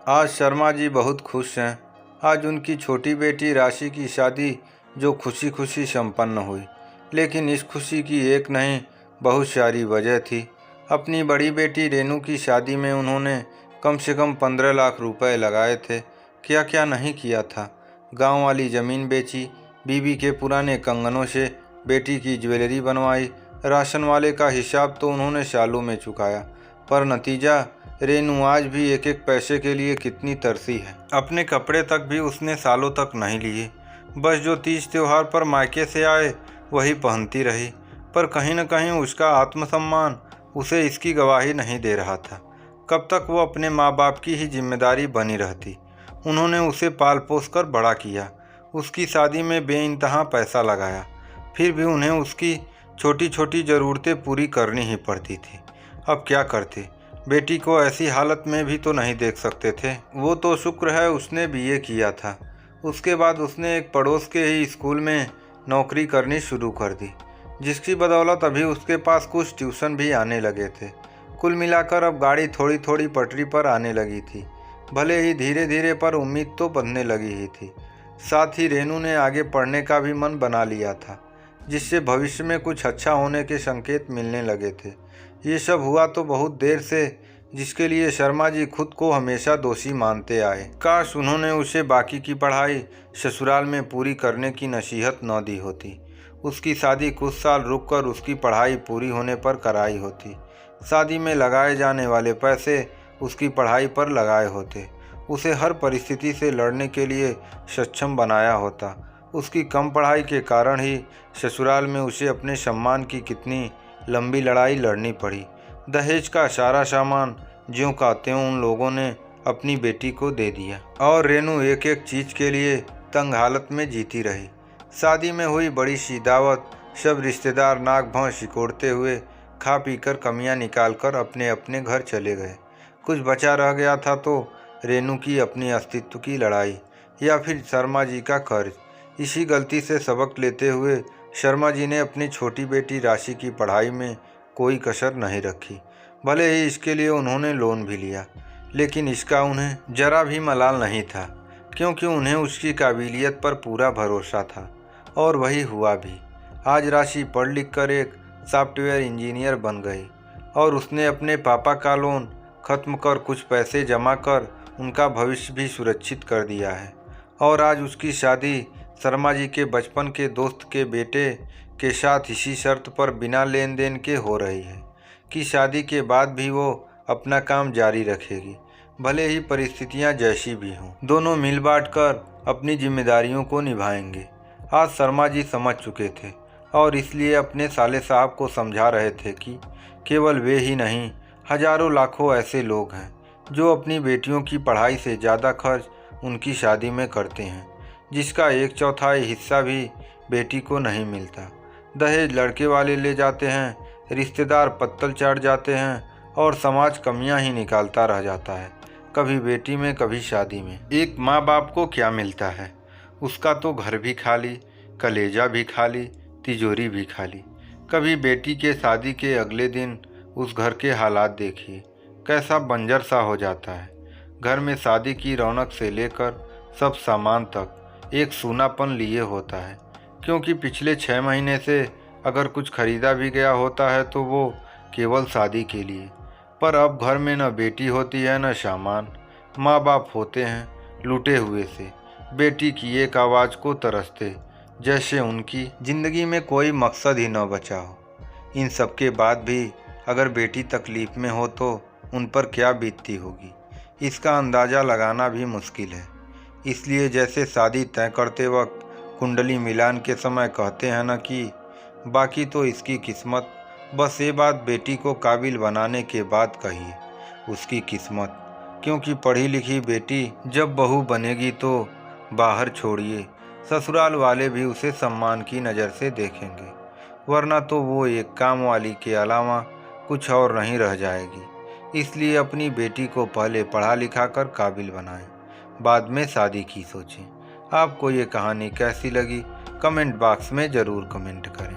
आज शर्मा जी बहुत खुश हैं। आज उनकी छोटी बेटी राशि की शादी जो खुशी खुशी संपन्न हुई, लेकिन इस खुशी की एक नहीं बहुत सारी वजह थी। अपनी बड़ी बेटी रेनू की शादी में उन्होंने कम से कम 15 लाख रुपए लगाए थे। क्या क्या नहीं किया था। गांव वाली ज़मीन बेची, बीवी के पुराने कंगनों से बेटी की ज्वेलरी बनवाई। राशन वाले का हिसाब तो उन्होंने सालों में चुकाया, पर नतीजा रेनू आज भी एक एक पैसे के लिए कितनी तरसी है। अपने कपड़े तक भी उसने सालों तक नहीं लिए, बस जो तीज त्योहार पर मायके से आए वही पहनती रही। पर कहीं न कहीं उसका आत्मसम्मान उसे इसकी गवाही नहीं दे रहा था। कब तक वो अपने माँ बाप की ही जिम्मेदारी बनी रहती। उन्होंने उसे पाल पोस कर बड़ा किया, उसकी शादी में बेइंतहा पैसा लगाया, फिर भी उन्हें उसकी छोटी छोटी ज़रूरतें पूरी करनी ही पड़ती थी। अब क्या करते, बेटी को ऐसी हालत में भी तो नहीं देख सकते थे। वो तो शुक्र है उसने बीए किया था। उसके बाद उसने एक पड़ोस के ही स्कूल में नौकरी करनी शुरू कर दी, जिसकी बदौलत अभी उसके पास कुछ ट्यूशन भी आने लगे थे। कुल मिलाकर अब गाड़ी थोड़ी थोड़ी पटरी पर आने लगी थी। भले ही धीरे धीरे, पर उम्मीद तो बनने लगी ही थी। साथ ही रेनू ने आगे पढ़ने का भी मन बना लिया था, जिससे भविष्य में कुछ अच्छा होने के संकेत मिलने लगे थे। ये सब हुआ तो बहुत देर से, जिसके लिए शर्मा जी खुद को हमेशा दोषी मानते आए। काश उन्होंने उसे बाकी की पढ़ाई ससुराल में पूरी करने की नसीहत न दी होती। उसकी शादी कुछ साल रुककर उसकी पढ़ाई पूरी होने पर कराई होती। शादी में लगाए जाने वाले पैसे उसकी पढ़ाई पर लगाए होते। उसे हर परिस्थिति से लड़ने के लिए सक्षम बनाया होता। उसकी कम पढ़ाई के कारण ही ससुराल में उसे अपने सम्मान की कितनी लंबी लड़ाई लड़नी पड़ी। दहेज का सारा सामान ज्यों का त्यों उन लोगों ने अपनी बेटी को दे दिया, और रेनू एक एक चीज़ के लिए तंग हालत में जीती रही। शादी में हुई बड़ी सी दावत, सब रिश्तेदार नाक भौं सिकोड़ते हुए खा पी कर कमियाँ निकाल कर अपने अपने घर चले गए। कुछ बचा रह गया था तो रेनू की अपनी अस्तित्व की लड़ाई, या फिर शर्मा जी का कर्ज। इसी गलती से सबक लेते हुए शर्मा जी ने अपनी छोटी बेटी राशि की पढ़ाई में कोई कसर नहीं रखी। भले ही इसके लिए उन्होंने लोन भी लिया, लेकिन इसका उन्हें जरा भी मलाल नहीं था, क्योंकि उन्हें उसकी काबिलियत पर पूरा भरोसा था, और वही हुआ भी। आज राशि पढ़ लिख कर एक सॉफ्टवेयर इंजीनियर बन गई, और उसने अपने पापा का लोन खत्म कर कुछ पैसे जमा कर उनका भविष्य भी सुरक्षित कर दिया है। और आज उसकी शादी शर्मा जी के बचपन के दोस्त के बेटे के साथ इसी शर्त पर बिना लेन देन के हो रही है कि शादी के बाद भी वो अपना काम जारी रखेगी, भले ही परिस्थितियां जैसी भी हों। दोनों मिल बांट कर अपनी जिम्मेदारियों को निभाएंगे। आज शर्मा जी समझ चुके थे, और इसलिए अपने साले साहब को समझा रहे थे कि केवल वे ही नहीं, हजारों लाखों ऐसे लोग हैं जो अपनी बेटियों की पढ़ाई से ज़्यादा खर्च उनकी शादी में करते हैं, जिसका 1/4 हिस्सा भी बेटी को नहीं मिलता। दहेज लड़के वाले ले जाते हैं, रिश्तेदार पत्तल चाट जाते हैं, और समाज कमियां ही निकालता रह जाता है, कभी बेटी में कभी शादी में। एक माँ बाप को क्या मिलता है? उसका तो घर भी खाली, कलेजा भी खाली, तिजोरी भी खाली। कभी बेटी के शादी के अगले दिन उस घर के हालात देखिए, कैसा बंजर सा हो जाता है। घर में शादी की रौनक से लेकर सब सामान तक एक सूनापन लिए होता है, क्योंकि पिछले 6 महीने से अगर कुछ खरीदा भी गया होता है तो वो केवल शादी के लिए। पर अब घर में न बेटी होती है न सामान। माँ बाप होते हैं लूटे हुए से, बेटी की एक आवाज़ को तरसते, जैसे उनकी ज़िंदगी में कोई मकसद ही न बचा हो। इन सब के बाद भी अगर बेटी तकलीफ़ में हो तो उन पर क्या बीतती होगी, इसका अंदाज़ा लगाना भी मुश्किल है। इसलिए जैसे शादी तय करते वक्त कुंडली मिलान के समय कहते हैं न कि बाकी तो इसकी किस्मत, बस ये बात बेटी को काबिल बनाने के बाद कहिए उसकी किस्मत। क्योंकि पढ़ी लिखी बेटी जब बहू बनेगी तो बाहर छोड़िए, ससुराल वाले भी उसे सम्मान की नज़र से देखेंगे, वरना तो वो एक काम वाली के अलावा कुछ और नहीं रह जाएगी। इसलिए अपनी बेटी को पहले पढ़ा लिखा कर काबिल बनाएं, बाद में शादी की सोचें। आपको ये कहानी कैसी लगी कमेंट बॉक्स में ज़रूर कमेंट करें।